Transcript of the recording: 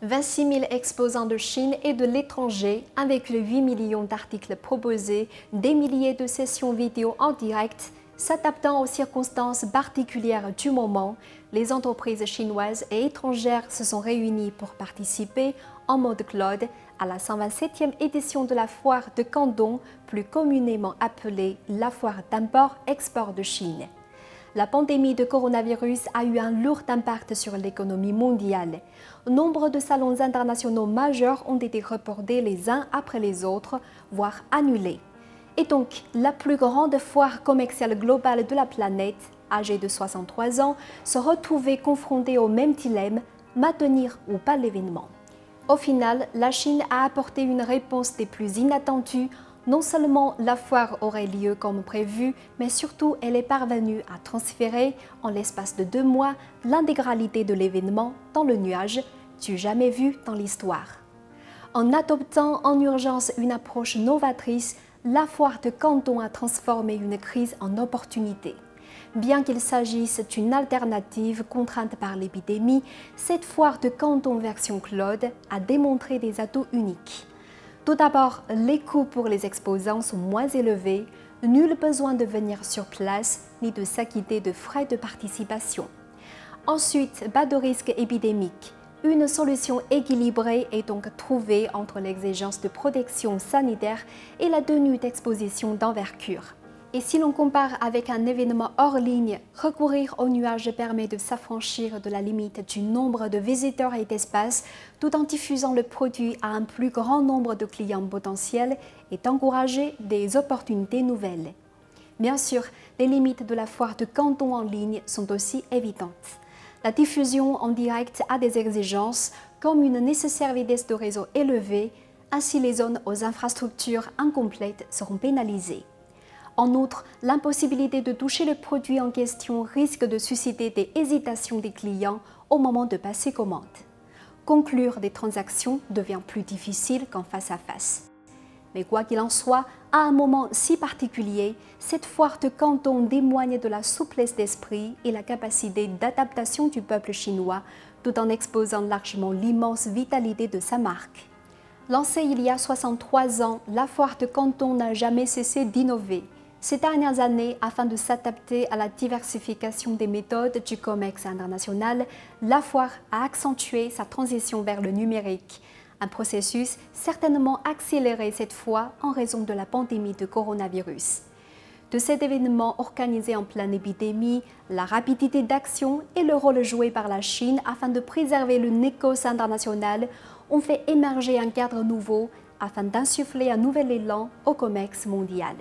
26 000 exposants de Chine et de l'étranger, avec les 8 millions d'articles proposés, des milliers de sessions vidéo en direct, s'adaptant aux circonstances particulières du moment, les entreprises chinoises et étrangères se sont réunies pour participer en mode cloud à la 127e édition de la foire de Canton, plus communément appelée la foire d'import-export de Chine. La pandémie de coronavirus a eu un lourd impact sur l'économie mondiale. Nombre de salons internationaux majeurs ont été reportés les uns après les autres, voire annulés. Et donc, la plus grande foire commerciale globale de la planète, âgée de 63 ans, se retrouvait confrontée au même dilemme, maintenir ou pas l'événement. Au final, la Chine a apporté une réponse des plus inattendues. Non seulement la foire aurait lieu comme prévu, mais surtout elle est parvenue à transférer, en l'espace de 2 mois, l'intégralité de l'événement dans le nuage, du jamais vu dans l'histoire. En adoptant en urgence une approche novatrice, la foire de Canton a transformé une crise en opportunité. Bien qu'il s'agisse d'une alternative contrainte par l'épidémie, cette foire de Canton version cloud a démontré des atouts uniques. Tout d'abord, les coûts pour les exposants sont moins élevés, nul besoin de venir sur place ni de s'acquitter de frais de participation. Ensuite, pas de risque épidémique. Une solution équilibrée est donc trouvée entre l'exigence de protection sanitaire et la tenue d'exposition d'envergure. Et si l'on compare avec un événement hors ligne, recourir au nuage permet de s'affranchir de la limite du nombre de visiteurs et d'espaces tout en diffusant le produit à un plus grand nombre de clients potentiels et d'encourager des opportunités nouvelles. Bien sûr, les limites de la foire de Canton en ligne sont aussi évidentes. La diffusion en direct a des exigences comme une nécessaire vitesse de réseau élevée, ainsi les zones aux infrastructures incomplètes seront pénalisées. En outre, l'impossibilité de toucher le produit en question risque de susciter des hésitations des clients au moment de passer commande. Conclure des transactions devient plus difficile qu'en face à face. Mais quoi qu'il en soit, à un moment si particulier, cette foire de Canton témoigne de la souplesse d'esprit et la capacité d'adaptation du peuple chinois, tout en exposant largement l'immense vitalité de sa marque. Lancée il y a 63 ans, la foire de Canton n'a jamais cessé d'innover. Ces dernières années, afin de s'adapter à la diversification des méthodes du commerce international, la foire a accentué sa transition vers le numérique. Un processus certainement accéléré cette fois en raison de la pandémie de coronavirus. De cet événement organisé en pleine épidémie, la rapidité d'action et le rôle joué par la Chine afin de préserver le négoce international ont fait émerger un cadre nouveau afin d'insuffler un nouvel élan au commerce mondial.